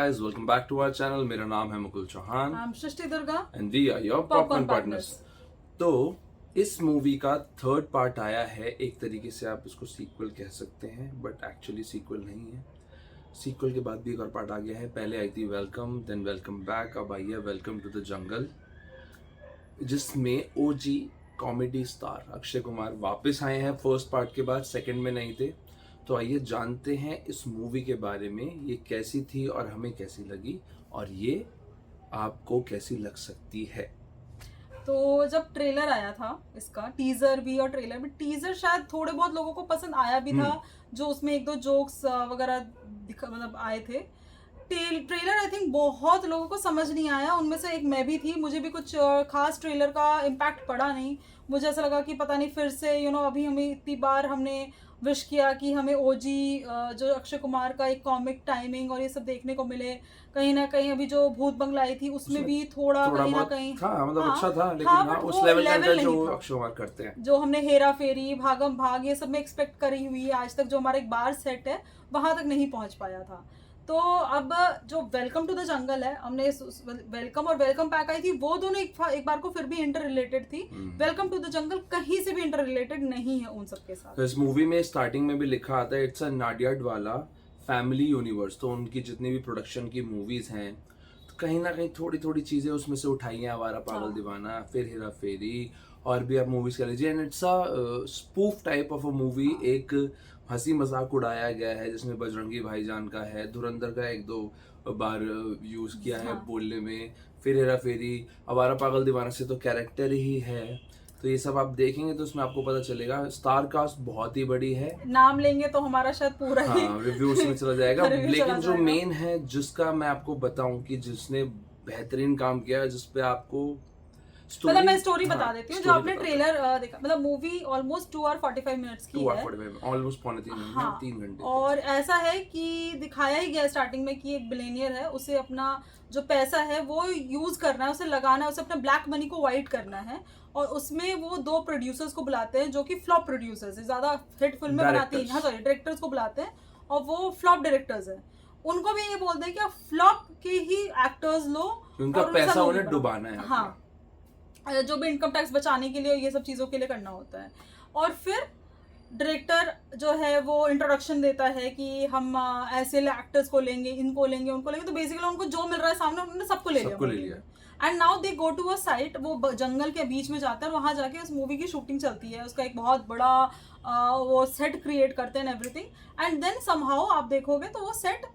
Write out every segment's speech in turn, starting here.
guys, welcome back to our channel. मेरा नाम है Mukul Chauhan I'm Srishti Durga and we are your popcorn partners. तो इस मूवी का थर्ड पार्ट आया है. एक तरीके से आप इसको सीक्वल कह सकते हैं, बट एक्चुअली सीक्वल नहीं है. सीक्वल के बाद भी एक और पार्ट आ गया है. पहले आई थी वेलकम, देन वेलकम बैक, अब आई है वेलकम टू द जंगल, जिसमें ओजी कॉमेडी स्टार अक्षय कुमार वापस आए हैं. फर्स्ट पार्ट के बाद सेकंड में नहीं थे. तो आइए जानते हैं इस मूवी के बारे में, ये कैसी थी और हमें कैसी लगी और ये आपको कैसी लग सकती है. तो जब ट्रेलर आया था इसका, टीजर भी और ट्रेलर भी, टीजर शायद थोड़े बहुत लोगों को पसंद आया भी था, जो उसमें एक दो जोक्स वगैरह मतलब आए थे. ट्रेलर आई थिंक बहुत लोगों को समझ नहीं आया, उनमें से एक मैं भी थी. मुझे भी कुछ खास ट्रेलर का इम्पैक्ट पड़ा नहीं. मुझे ऐसा लगा कि पता नहीं फिर से अभी हमें इतनी बार हमने विश किया कि हमें ओजी जो अक्षय कुमार का एक कॉमिक टाइमिंग और ये सब देखने को मिले. कहीं ना कहीं अभी जो भूत बंगला आई थी उसमें भी थोड़ा कहीं ना कहीं था, मतलब हाँ, अच्छा था, लेकिन हाँ, उस लेवल का जो अक्षय कुमार करते हैं, जो हमने हेरा फेरी, भागम भाग ये सब में एक्सपेक्ट करी हुई है आज तक, जो हमारा एक बार सेट है वहां तक नहीं पहुंच पाया था. तो अब जो वेलकम टू द जंगल है, हमने वेलकम और वेलकम पैक आई थी, वो दोनों एक बार को फिर भी इंटर रिलेटेड थी. वेलकम टू द जंगल कहीं से भी इंटर रिलेटेड नहीं है उन सबके साथ. तो इस मूवी में स्टार्टिंग में भी लिखा आता है इट्स अ नाडियाड वाला फैमिली यूनिवर्स. तो उनकी जितनी भी प्रोडक्शन की मूवीज हैं, तो कहीं ना कहीं थोड़ी थोड़ी चीजें उसमें से उठाई हैं. आवारा पागल दीवाना, फिर हेरा फेरी, और भी आप मूवीज कह लीजिए. And it's a spoof type of a movie. एक हंसी मजाक उड़ाया गया है, जिसमें बजरंगी भाईजान का है, धुरंधर का एक दो बार यूज किया है बोलने में, फिर हेरा फेरी, आवारा पागल दीवाना से तो कैरेक्टर ही है. तो ये सब आप देखेंगे तो उसमें आपको पता चलेगा. स्टार कास्ट बहुत ही बड़ी है, नाम लेंगे तो हमारा शायद पूरा ही रिव्यू उसमें चला जाएगा. लेकिन जो जाएगा. मेन है, जिसका मैं आपको बताऊं कि जिसने बेहतरीन काम किया, जिसपे आपको मतलब मैं स्टोरी बता देती हूँ. जो आपने ट्रेलर देखा, मतलब मूवी ऑलमोस्ट 2 और 45 मिनट्स की है, ऑलमोस्ट पौने 3 घंटे. और ऐसा है कि दिखाया ही गया स्टार्टिंग में कि एक बिलियनियर है, उसे अपना जो पैसा है वो यूज करना है, उसे लगाना है, उसे अपने ब्लैक मनी को वाइट करना है. और उसमें वो दो प्रोड्यूसर्स को बुलाते हैं जो कि फ्लॉप प्रोड्यूसर्स है, ज्यादा हिट फिल्में बनाती हैं. हाँ सॉरी, डायरेक्टर्स को बुलाते हैं और वो फ्लॉप डायरेक्टर्स हैं. उनको भी ये बोलते हैं कि आप फ्लॉप के ही एक्टर्स लो, उनका पैसा उन्हें डुबाना है. हाँ, जो भी इनकम टैक्स बचाने के लिए ये सब चीज़ों के लिए करना होता है. और फिर डायरेक्टर जो है वो इंट्रोडक्शन देता है कि हम ऐसे एक्टर्स को लेंगे, इनको लेंगे, उनको लेंगे. तो बेसिकली उनको जो मिल रहा है सामने उन्होंने सबको ले लिया. And now they go to a site, वो जंगल के बीच में जाते हैं और वहां जाके उस मूवी की शूटिंग चलती है. उसका एक बहुत बड़ा वो सेट क्रिएट करते हैं एवरीथिंग. एंड देन समहाउ आप देखोगे तो वो सेट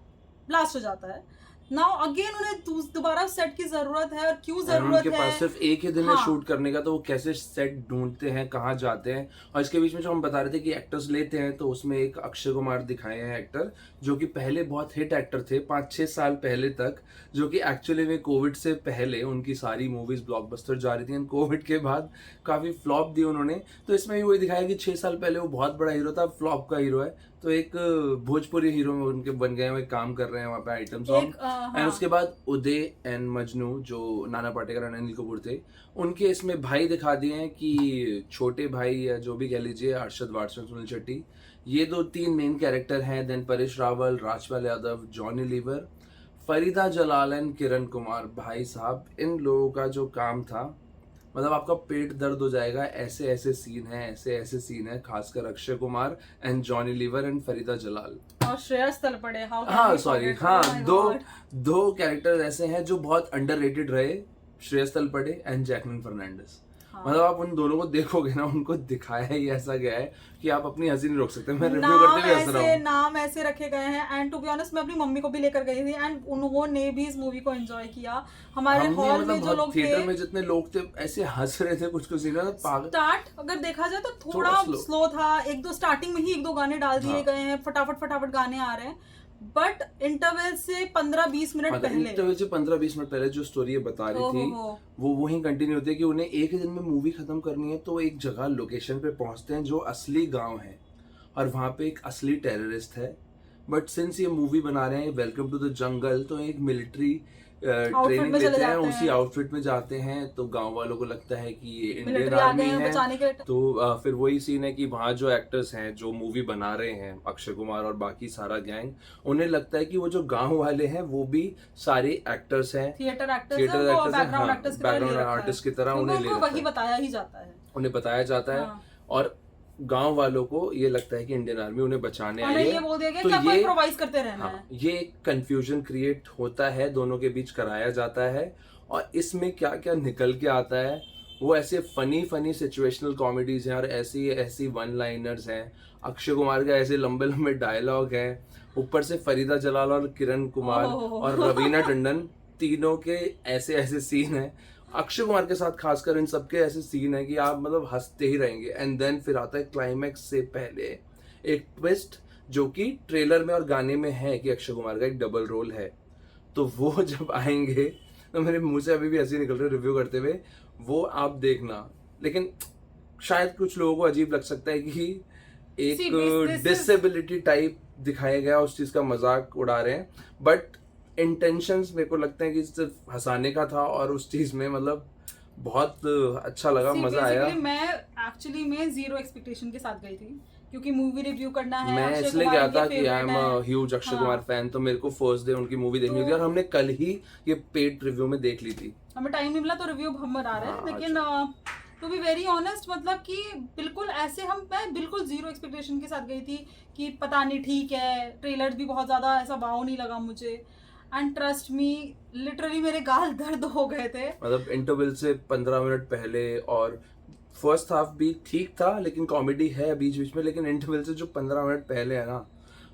ब्लास्ट हो जाता है. नाउ अगेन उन्हें दोबारा सेट की जरूरत है. और क्यों जरूरत उनके पास सिर्फ एक ही दिन है शूट करने का, तो वो कैसे सेट ढूंढते हैं, कहाँ जाते हैं. और इसके बीच में जो हम बता रहे थे कि एक्टर्स लेते हैं, तो उसमें एक अक्षय कुमार दिखाए हैं एक्टर, जो कि पहले बहुत हिट एक्टर थे 5-6 साल पहले तक, जो कि एक्चुअली में कोविड से पहले उनकी सारी मूवीज ब्लॉकबस्टर जा रही थी. कोविड के बाद काफी फ्लॉप दी उन्होंने. तो इसमें भी वही दिखाया कि 6 साल पहले वो बहुत बड़ा हीरो था, फ्लॉप का हीरो है. तो एक भोजपुरी हीरो में उनके बन गए हैं, काम कर रहे हैं वहाँ पे आइटम सॉन्ग. एंड उसके बाद उदय एंड मजनू, जो नाना पाटेकर और अनिल कपूर थे, उनके इसमें भाई दिखा दिए हैं कि छोटे भाई या जो भी कह लीजिए, अरशद वारसन, सुनील शेट्टी, ये 2-3 मेन कैरेक्टर हैं. Then Paresh Rawal, Rajpal Yadav, Johnny Lever, Farida Jalal and Kiran Kumar. भाई साहब, इन लोगों का जो काम था, मतलब आपका पेट दर्द हो जाएगा. ऐसे ऐसे सीन है, खासकर अक्षय कुमार एंड जॉनी लीवर एंड फरीदा जलाल और श्रेयस तलपड़े. दो कैरेक्टर ऐसे हैं जो बहुत अंडररेटेड रहे, श्रेयस तलपड़े एंड जैकलिन फर्नांडिस. मतलब आप उन दोनों को देखोगे ना, उनको दिखाया ही ऐसा गया है कि आप अपनी हंसी नहीं रोक सकते. मैं रिव्यू करते हुए हंस रहा हूं. नाम ऐसे रखे गए हैं. एंड टू बी ऑनेस्ट, मैं अपनी मम्मी को भी लेकर गई थी एंड उन्होंने भी इस मूवी को एंजॉय किया. हमारे हॉल में जो लोग थिएटर में जितने लोग थे ऐसे हंस रहे थे. कुछ सीन स्टार्ट अगर देखा जाए तो थोड़ा स्लो था. एक दो स्टार्टिंग में ही 1-2 गाने डाल दिए गए हैं, फटाफट गाने आ रहे हैं. बट इंटरवल से 15-20 मिनट पहले जो स्टोरी बता रही थी, वो वही कंटिन्यू होती है कि उन्हें एक ही दिन में मूवी खत्म करनी है. तो एक जगह लोकेशन पे पहुंचते हैं जो असली गांव है, और वहां पे एक असली टेररिस्ट है. बट सिंस ये मूवी बना रहे हैं वेलकम टू द जंगल, तो एक मिलिट्री ट्रेनिंग में चले लेते हैं, जाते उसी हैं, आउटफिट में जाते हैं, तो गांव वालों को लगता है कि ये इंडियन मिलिट्री आ गए आर्मी हैं है। बचाने के लिए। तो फिर वही सीन है कि वहाँ जो एक्टर्स हैं जो मूवी बना रहे हैं, अक्षय कुमार और बाकी सारा गैंग, उन्हें लगता है कि वो जो गांव वाले हैं वो भी सारे एक्टर्स हैं, थिएटर एक्टर्स थिएटर हैं, वो एक्टर्स हैं, बैकग्राउंड हाँ, एक्टर्स की तरह ले बैकग्राउंड रखा है, आर्टिस्ट की तरह क्योंकि उन्हें ले उनको रखा वही है, बताया ही जाता है। उन्हें बताया जाता है। हाँ, और गांव वालों को ये लगता है कि इंडियन आर्मी उन्हें बचाने आई उन्हें है। ये बोल दिया गया तो कि आपको ये इम्प्रोवाइज करते रहना हाँ, है। ये एक कंफ्यूजन क्रिएट होता है, दोनों के बीच कराया जाता है। और इसमें क्या क्या निकल के आता है, वो ऐसे फनी फनी सिचुएशनल कॉमेडीज हैं और ऐसी ऐसी वन लाइनर्स हैं, अक्षय कुमार का ऐसे लंबे लंबे डायलॉग हैं, ऊपर से फरीदा जलाल और किरण कुमार और रवीना टंडन, तीनों के ऐसे ऐसे सीन हैं। अक्षय कुमार के साथ खासकर इन सबके ऐसे सीन है कि आप मतलब हंसते ही रहेंगे। एंड देन फिर आता है क्लाइमैक्स से पहले एक ट्विस्ट, जो कि ट्रेलर में और गाने में है कि अक्षय कुमार का एक डबल रोल है। तो वो जब आएंगे तो मेरे मुंह से अभी भी ऐसे निकल रहे रिव्यू करते हुए, वो आप देखना। लेकिन शायद कुछ लोगों को अजीब लग सकता है कि एक See, this is- disability type दिखाया गया, उस चीज का मजाक उड़ा रहे हैं, बट इंटेंशंस मेरे को लगता है कि सिर्फ हंसाने का था, और उस चीज में मतलब बहुत अच्छा लगा, See, मजा आया। basically मैं एक्चुअली में जीरो एक्सपेक्टेशन के साथ गई थी, क्योंकि मूवी रिव्यू करना है, मैं अक्षय इसलिए कुमार गया इनके था कि आई favorite एम हैं। ह्यूज अक्षय हाँ। कुमार फैन, तो मेरे को फर्स्ट डे उनकी मूवी देखनी थी, और हमने कल ही ये पेड रिव्यू में देख ली थी। हमें टाइम नहीं मिला तो रिव्यू हम बना रहे हैं, हाँ, लेकिन टू बी वेरी ऑनेस्ट मतलब कि बिल्कुल ऐसे मैं बिल्कुल जीरो एक्सपेक्टेशन के साथ गई थी कि पता नहीं, ठीक है, ट्रेलर भी बहुत ज़्यादा ऐसा वाव नहीं लगा मुझे, एंड ट्रस्ट मी लिटरली मेरे गाल दर्द हो गए थे। मतलब इंटरवल से 15 मिनट पहले, और फर्स्ट हाफ भी ठीक था, लेकिन कॉमेडी है बीच बीच में, लेकिन इंटरवल से जो 15 मिनट पहले है ना,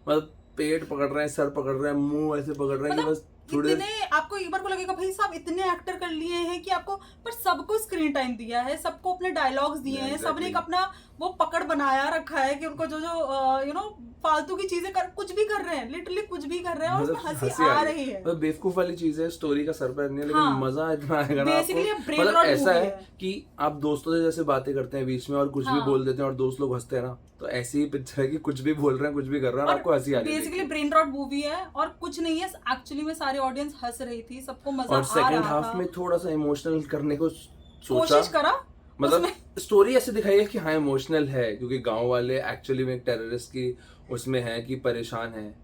मतलब पेट पकड़ रहे हैं, सर पकड़ रहे हैं, मुंह ऐसे पकड़ रहे हैं कि बस थोड़े। इतने आपको एक बार को लगेगा भाई साहब इतने एक्टर कर लिए हैं कि आपको, पर सबको स्क्रीन टाइम दिया है, सबको अपने डायलॉग्स दिए हैं, सबने एक अपना वो पकड़ बनाया रखा है कि उनको जो जो यू नो फालतू की चीजें कर, कुछ भी कर रहे हैं, लिटरली कुछ भी कर रहे हैं, और उसमें हंसी आ रही है। मतलब बेवकूफ वाली चीज है, स्टोरी का सर पैर नहीं है, लेकिन हाँ, मजा इतना आएगा ना बेसिकली आपको। ब्रेन मतलब रॉट ऐसा मूवी है है कि आप दोस्तों से जैसे बातें करते हैं बीच में और कुछ भी हाँ। बोल देते हैं और दोस्त लोग हंसते हैं ना, तो ऐसी ही पिक्चर है कि कुछ भी बोल रहे हैं, कुछ भी कर रहे हैं और आपको हंसी आ रही है। बेसिकली ब्रेन रॉट मूवी है और कुछ नहीं है, एक्चुअली में सारी ऑडियंस हंस रही थी, सबको मजा और आ सेकंड रहा हाफ था, में थोड़ा सा इमोशनल करने को सोचा, कोशिश करा मतलब स्टोरी ऐसे दिखाई है कि हाँ इमोशनल है, क्योंकि गांव वाले एक्चुअली में एक टेररिस्ट की उसमें है कि परेशान है,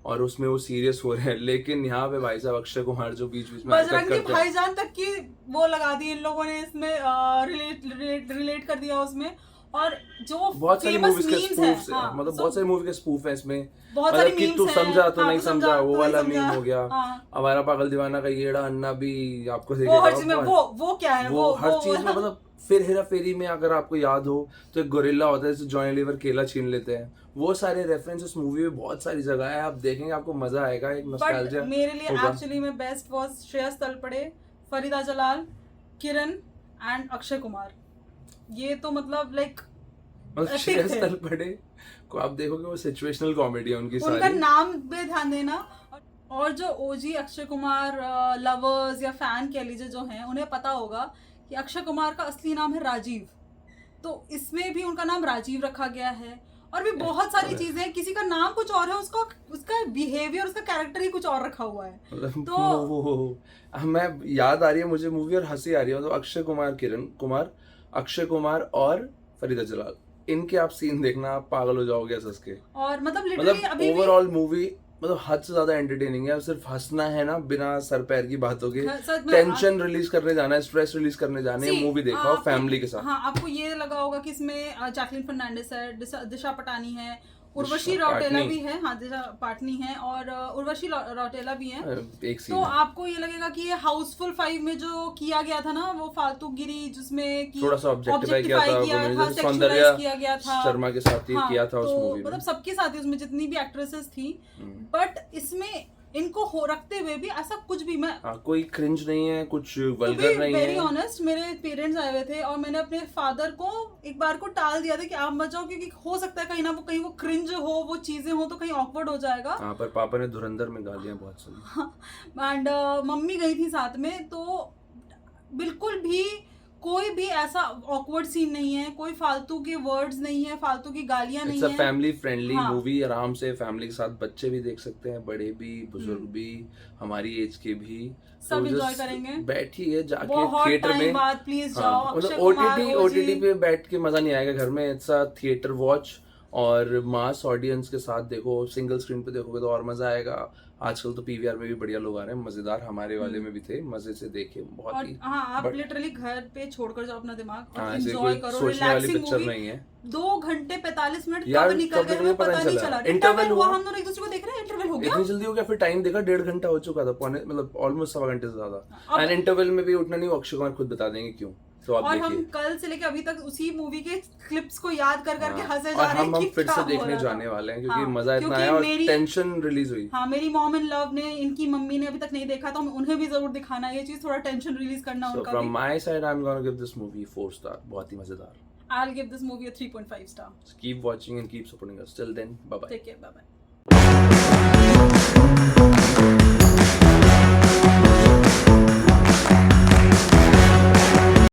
और उसमें वो सीरियस हो रहे हैं। लेकिन यहाँ पे भाई साहब अक्षय कुमार जो बीच बीच में हरकत बजरंगी करते हैं, भाईजान तक की वो लगा दी इन लोगों ने इसमें, रिलेट कर दिया उसमें, और जो बहुत सारी फेमस मूवीज के मीम्स हैं, स्पूफ हाँ, मतलब बहुत सारी मूवी के स्पूफ है इसमें, बहुत सारी मतलब कि मीम्स तू हैं, समझा तो हाँ, नहीं तू समझा, वो तो वाला नहीं मीम समझा, हो गया। हाँ। हमारा पागल दीवाना का येड़ा अन्ना भी आपको वो देखेगा, हर चीज में वो क्या है, वो हर चीज में, मतलब फिर हेरा फेरी में अगर आपको याद हो तो एक गोरिल्ला होता है जिससे जॉनी लीवर केला छीन लेते हैं, वो सारे रेफरेंसेस मूवी में बहुत सारी जगह है, आप देखेंगे आपको मजा आएगा, एक बट नॉस्टैल्जिया मेरे लिए होगा। एक्चुअली में best was Shreyas Talpade, Farida Jalal, Kiran and Akshay Kumar. ये तो मतलब लाइक मतलब श्रेयस तलपड़े को आप देखोगे वो सिचुएशनल कॉमेडी है उनकी उनका सारी। नाम पे ध्यान देना, और जो ओजी अक्षय कुमार लवर्स या फैन कह लीजिए जो हैं, उन्हें पता होगा कि अक्षय कुमार का असली नाम है राजीव, तो इसमें भी उनका नाम राजीव रखा गया है, और भी बहुत सारी चीजें, किसी का नाम कुछ और है, उसका बिहेवियर, उसका कैरेक्टर ही कुछ और रखा हुआ है। मतलब तो मैं याद आ रही है मुझे मूवी और हंसी आ रही है, मतलब अक्षय कुमार, किरण कुमार, अक्षय कुमार और फरीदा जलाल, इनके आप सीन देखना, आप पागल हो जाओगे हंस के। और मतलब लिटरली मतलब अभी भी ओवरऑल मूवी मतलब हद से ज्यादा एंटरटेनिंग है, सिर्फ हंसना है ना बिना सर पैर की बातों के, सच में टेंशन रिलीज करने जाना है, स्ट्रेस रिलीज करने जाना है, See, मूवी देखो आपको- फैमिली के साथ। हाँ, आपको ये लगा होगा कि इसमें जैकलिन फर्नांडिस है, दिशा पटानी है, उर्वशी दिशा रौटेला पाटनी। भी है, हाँ दिशा पाटनी है, और उर्वशी रौटेला भी है। एक सीन तो है, आपको ये लगेगा कि ये हाउसफुल 5 में जो किया गया था ना, वो फालतूगिरी जिसमें कि थोड़ा सा ऑब्जेक्टिफाई किया था, sexualize सौंदर्या किया गया था, शर्मा के साथ ही हाँ, किया था उस तो मूवी में। मतलब सबके साथ ही उसमें जितनी भी एक्ट्रेसेस थी, बट इसमें इनको हो रखते हुए भी ऐसा कुछ भी, मैं कोई क्रिंज नहीं है, कुछ to वल्गर be नहीं very है। honest, मेरे पेरेंट्स आए हुए थे और मैंने अपने फादर को एक बार को टाल दिया था कि आप मत जाओ, क्योंकि हो सकता है कहीं वो क्रिंज हो, वो चीजें हो तो कहीं ऑकवर्ड हो जाएगा। हाँ, पर पापा ने धुरंधर में गालियां बहुत सुनी। एंड मम्मी गई थी साथ में, तो बिल्कुल भी कोई भी ऐसा ऑकवर्ड सीन नहीं है, कोई फालतू के वर्ड्स नहीं है, फालतू की गालियां इट्स नहीं अ है। फैमिली फ्रेंडली हाँ। मूवी, आराम से फैमिली के साथ बच्चे भी देख सकते हैं, बड़े भी, बुजुर्ग भी, हमारी एज के भी, सब तो enjoy just करेंगे। बैठिए जाके बहुत थिएटर टाइम में। बाद प्लीज हाँ, जाओ, मतलब अक्षय कुमार ओटीटी OG। पे बैठ के मजा नहीं आएगा घर में, इट्स अ थिएटर वॉच, और मास ऑडियंस के साथ देखो, सिंगल स्क्रीन पे देखोगे तो और मजा आएगा। आजकल तो पीवीआर में भी बढ़िया लोग आ रहे हैं, मजेदार, हमारे वाले में भी थे, मजे से देखे, बहुत और ही। हाँ, आप but- लिटरली घर पे छोड़कर जाओ अपना दिमाग हाँ, और ऐसे एंजॉय कोई करो, सोचने वाली रिलैक्सिंग पिक्चर मूवी। नहीं है 2 घंटे 45 मिनट यार, कब निकल कब गए निकले हमें पता नहीं चला। इंटरवल हुआ, हम दोनों एक दूसरे को देख रहे हैं, इंटरवल हो गया। इतनी जल्दी हो गया, फिर टाइम देखा 1.5 घंटा हो चुका था, पौने मतलब ऑलमोस्ट 1.25 घंटे से ज्यादा। अब- एंड इंटरवल में भी उठना नहीं, वो अक्षय कुमार खुद बता देंगे क्यों, तो आप और हम देखिए। कल से लेके अभी तक उसी मूवी के क्लिप्स को याद कर करके हाँ, हंसे और जा रहे हैं हम कि फिर क्या से हो देखने रहा था। जाने वाले हैं, क्योंकि हाँ, मजा इतना क्योंकि आया और मेरी- टेंशन रिलीज हुई। हाँ, मेरी मॉम इन लव ने, इनकी मम्मी ने अभी तक नहीं देखा, तो उन्हें भी जरूर दिखाना है ये चीज, थोड़ा टेंशन रिलीज करना So उनका from भी। my side, I'm gonna give this movie 4 star. बहुत ही मजेदार। I'll give this movie a 3.5 star. Keep watching and keep supporting us. Till then, bye bye. Take care, bye bye.